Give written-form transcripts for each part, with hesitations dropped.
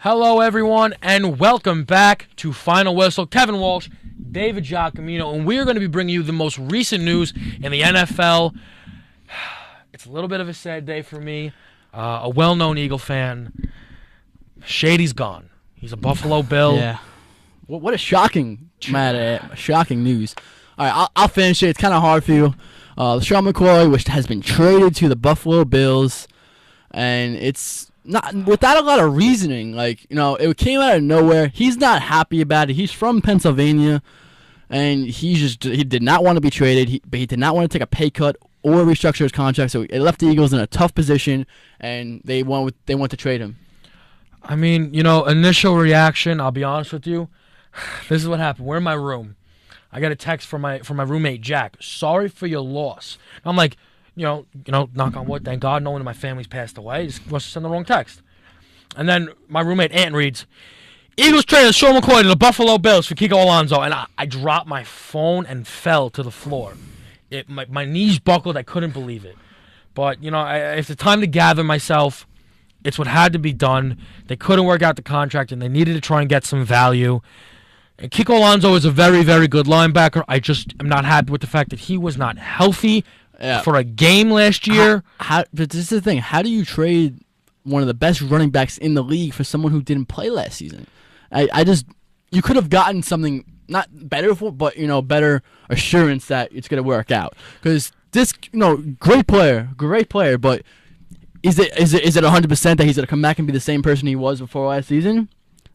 Hello, everyone, and welcome back to Final Whistle. Kevin Walsh, David Giacomino, and we are going to be bringing you the most recent news in the NFL. It's a little bit of a sad day for me. A well-known Eagle fan. Shady's gone. He's a Buffalo Bill. Yeah. What a shocking shocking news. All right, I'll finish it. It's kind of hard for you. LeSean McCoy, which has been traded to the Buffalo Bills, and it's not without a lot of reasoning. It came out of nowhere. He's not happy about it. He's from Pennsylvania, and he did not want to be traded. But he did not want to take a pay cut or restructure his contract. So it left the Eagles in a tough position, and they want to trade him. I mean, initial reaction, I'll be honest with you. This is what happened. We're in my room. I got a text from my roommate, Jack. Sorry for your loss. I'm like, knock on wood, thank God no one in my family's passed away. Just must have sent the wrong text. And then my roommate, Ant, reads, Eagles traded LeSean McCoy to the Buffalo Bills for Kiko Alonso. And I dropped my phone and fell to the floor. My knees buckled. I couldn't believe it. But, it's the time to gather myself. It's what had to be done. They couldn't work out the contract, and they needed to try and get some value. And Kiko Alonso is a very, very good linebacker. I just am not happy with the fact that he was not healthy for a game last year. But this is the thing. How do you trade one of the best running backs in the league for someone who didn't play last season? You could have gotten something not better but better assurance that it's going to work out. Because this, great player, but is it 100% that he's going to come back and be the same person he was before last season?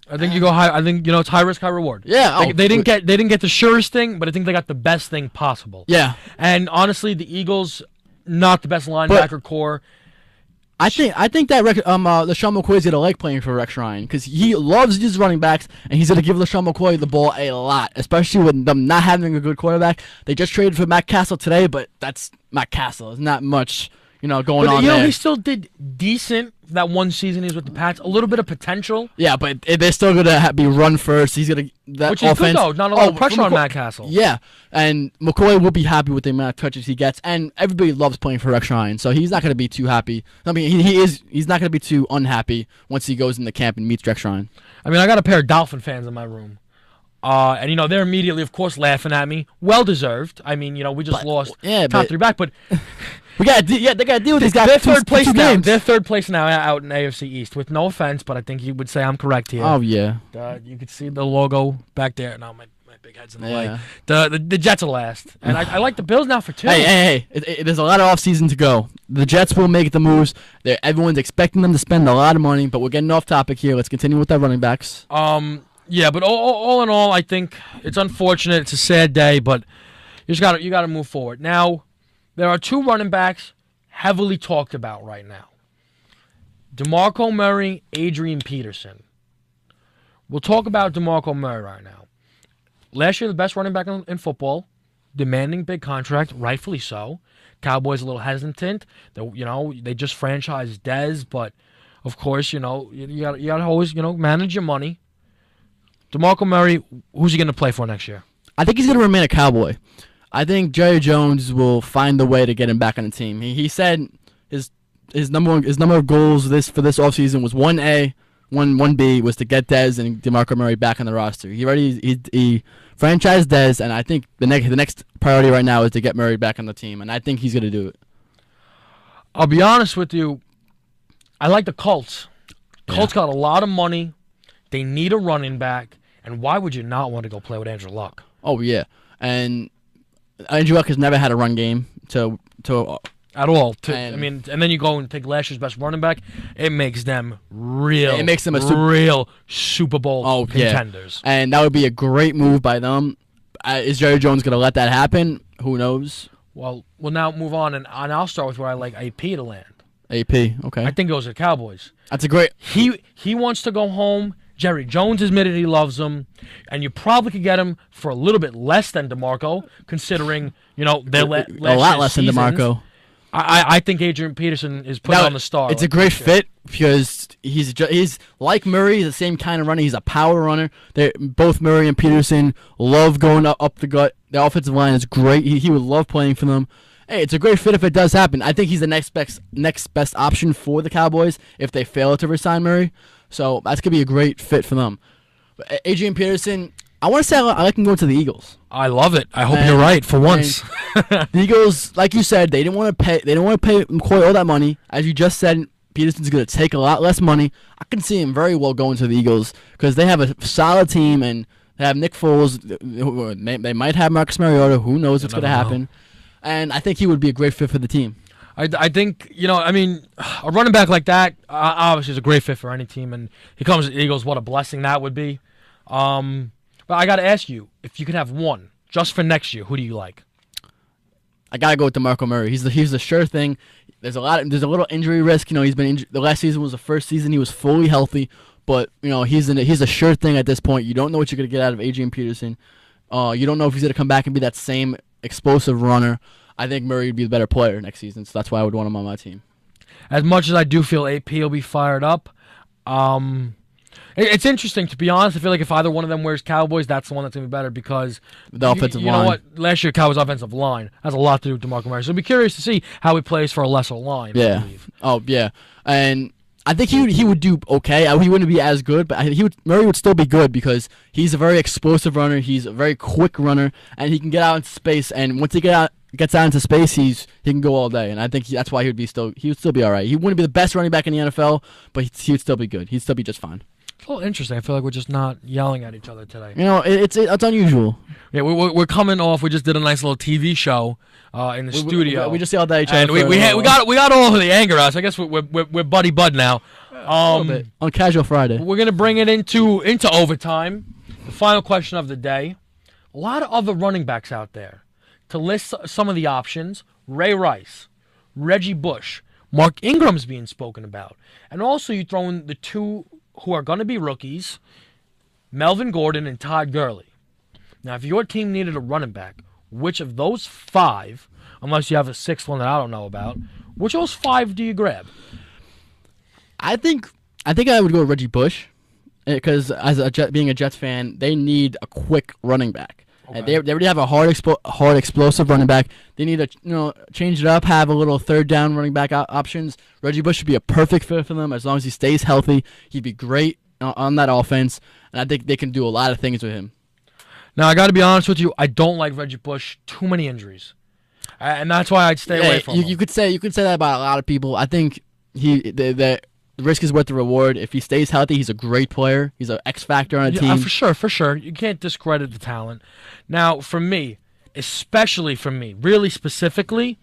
I think you go high. I think it's high risk, high reward. Yeah, they didn't get the surest thing, but I think they got the best thing possible. Yeah, and honestly, the Eagles not the best linebacker core. I think that LeSean McCoy is gonna like playing for Rex Ryan because he loves his running backs, and he's gonna give LeSean McCoy the ball a lot, especially with them not having a good quarterback. They just traded for Matt Castle today, but that's Matt Castle. There's not much going on there. He still did decent that one season he was with the Pats. A little bit of potential. Yeah, but they're still going to be run first. He's going to which is good, though. Not a lot of pressure on Matt Castle. Yeah, and McCoy will be happy with the amount of touches he gets, and everybody loves playing for Rex Ryan, so he's not going to be too happy. I mean, he's not going to be too unhappy once he goes in the camp and meets Rex Ryan. I mean, I got a pair of Dolphin fans in my room. And they're immediately, of course, laughing at me. Well deserved. I mean, we just lost top three back, but they got to deal with these guys. They're third place now. They're third place now out in AFC East. With no offense, but I think you would say I'm correct here. Oh yeah. You could see the logo back there. Now my big head's in the way. The Jets are last, and I like the Bills now for 2. Hey! There's a lot of offseason to go. The Jets will make the moves. Everyone's expecting them to spend a lot of money, but we're getting off topic here. Let's continue with our running backs. Yeah, but all in all, I think it's unfortunate. It's a sad day, but you got to move forward. Now, there are 2 running backs heavily talked about right now. DeMarco Murray, Adrian Peterson. We'll talk about DeMarco Murray right now. Last year, the best running back in football, demanding big contract, rightfully so. Cowboys a little hesitant. They just franchised Dez, but of course, you got to always manage your money. DeMarco Murray, who's he going to play for next year? I think he's going to remain a Cowboy. I think Jerry Jones will find a way to get him back on the team. He said his number of goals for this offseason was 1A, 1B was to get Dez and DeMarco Murray back on the roster. He franchised Dez, and I think the next priority right now is to get Murray back on the team, and I think he's going to do it. I'll be honest with you. I like the Colts. Colts got a lot of money. They need a running back. And why would you not want to go play with Andrew Luck? Oh, yeah. And Andrew Luck has never had a run game at all. And then you go and take last year's best running back. It makes them real Super Bowl contenders. Yeah. And that would be a great move by them. Is Jerry Jones going to let that happen? Who knows? Well, we'll now move on, and I'll start with where I like AP to land. AP, okay. I think it goes to the Cowboys. That's a great... He wants to go home. Jerry Jones admitted he loves him, and you probably could get him for a little bit less than DeMarco, considering their a lot less than DeMarco. I think Adrian Peterson is put on the star. It's a great fit because he's like Murray, the same kind of runner. He's a power runner. Both Murray and Peterson love going up the gut. The offensive line is great. He would love playing for them. hey, it's a great fit if it does happen. I think he's the next best option for the Cowboys if they fail to resign Murray. So that's gonna be a great fit for them. But Adrian Peterson, I want to say I like him going to the Eagles. I love it. I hope you're right for once. The Eagles, like you said, they didn't want to pay. They didn't want to pay McCoy all that money. As you just said, Peterson's going to take a lot less money. I can see him very well going to the Eagles because they have a solid team and they have Nick Foles. They might have Marcus Mariota. Who knows what's going to happen? And I think he would be a great fit for the team. I think, I mean, a running back like that obviously is a great fit for any team. And he comes to the Eagles, what a blessing that would be. But I got to ask you, if you could have one just for next year, who do you like? I gotta go with DeMarco Murray. He's the sure thing. There's a little injury risk. He's been injured. The last season was the first season he was fully healthy, but he's a sure thing at this point. You don't know what you're gonna get out of Adrian Peterson. You don't know if he's gonna come back and be that same explosive runner. I think Murray would be the better player next season, so that's why I would want him on my team. As much as I do feel AP will be fired up, it's interesting, to be honest. I feel like if either one of them wears Cowboys, that's the one that's going to be better because the offensive line. You know what? Last year, Cowboys' offensive line has a lot to do with DeMarco Murray. So I'll be curious to see how he plays for a lesser line. Yeah. I believe. Oh, yeah. And I think he would do okay. He wouldn't be as good, but Murray would still be good because he's a very explosive runner. He's a very quick runner, and he can get out into space. And once he gets out into space, he can go all day. And I think that's why he would still be all right. He wouldn't be the best running back in the NFL, but he would still be good. He'd still be just fine. It's a little interesting. I feel like we're just not yelling at each other today. It's unusual. Yeah, we're coming off. We just did a nice little TV show in the studio. We just yelled at each other. And we got all of the anger out. So I guess we're buddy now. A little bit. On Casual Friday. We're gonna bring it into overtime. The final question of the day. A lot of other running backs out there. To list some of the options: Ray Rice, Reggie Bush, Mark Ingram's being spoken about, and also you throw in the two who are going to be rookies, Melvin Gordon and Todd Gurley. Now, if your team needed a running back, which of those five, unless you have a sixth one that I don't know about, which of those five do you grab? I think I would go with Reggie Bush because being a Jets fan, they need a quick running back. Okay. They already have a hard explosive running back. They need to change it up, have a little third down running back options. Reggie Bush should be a perfect fit for them as long as he stays healthy. He'd be great on that offense, and I think they can do a lot of things with him. Now, I got to be honest with you. I don't like Reggie Bush. Too many injuries, and that's why I'd stay away from him. You could say that about a lot of people. I think the risk is worth the reward. If he stays healthy, he's a great player. He's an X factor on a team. For sure. You can't discredit the talent. Now, for me, especially for me, really specifically,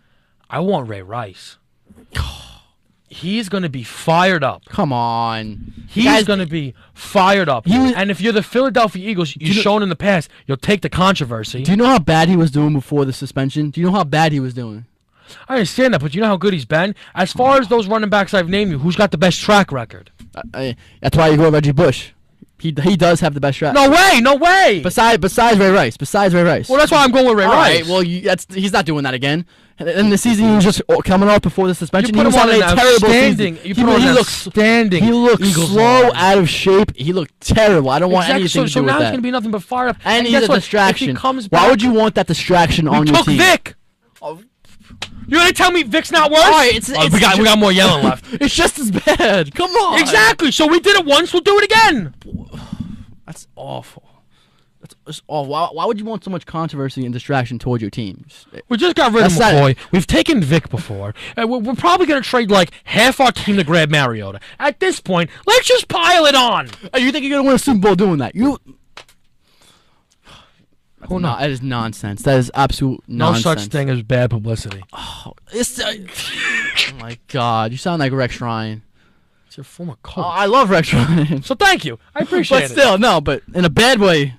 I want Ray Rice. He's going to be fired up. Come on. He's going to be fired up. And if you're the Philadelphia Eagles, you've shown in the past, you'll take the controversy. Do you know how bad he was doing before the suspension? Do you know how bad he was doing? I understand that, but you know how good he's been? As far as those running backs I've named you, who's got the best track record? That's why you go with Reggie Bush. He does have the best track. No way! Besides Ray Rice. Well, that's why I'm going with Ray Rice. Right, well, he's not doing that again. And the season he was just coming off before the suspension. He was on a terrible season. He looked slow, out of shape. He looked terrible. I don't want anything to do with that. So now he's going to be nothing but fired up. And he's a distraction. Why would you want that distraction on your team? We took Vic. You're going to tell me Vic's not worse? All right, we got more yelling left. It's just as bad. Come on. Exactly. So we did it once. We'll do it again. That's awful. That's awful. Why would you want so much controversy and distraction towards your team? We just got rid of McCoy. We've taken Vic before. We're probably going to trade like half our team to grab Mariota. At this point, let's just pile it on. You think you're going to win a Super Bowl doing that? That is nonsense. That is absolute nonsense. No such thing as bad publicity. Oh my God. You sound like Rex Ryan. It's your former coach. I love Rex Ryan. So thank you. I appreciate it. But still, no, but in a bad way.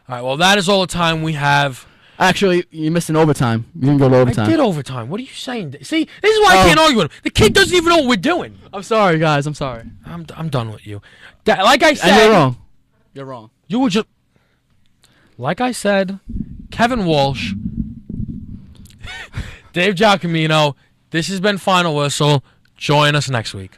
All right, well, that is all the time we have. Actually, you missed an overtime. You didn't go to overtime. I did overtime. What are you saying? See, this is why I can't argue with him. The kid doesn't even know what we're doing. I'm sorry, guys. I'm sorry. I'm done with you. Like I said. And you're wrong. You're wrong. You were just. Like I said, Kevin Walsh, Dave Giacomino, this has been Final Whistle. Join us next week.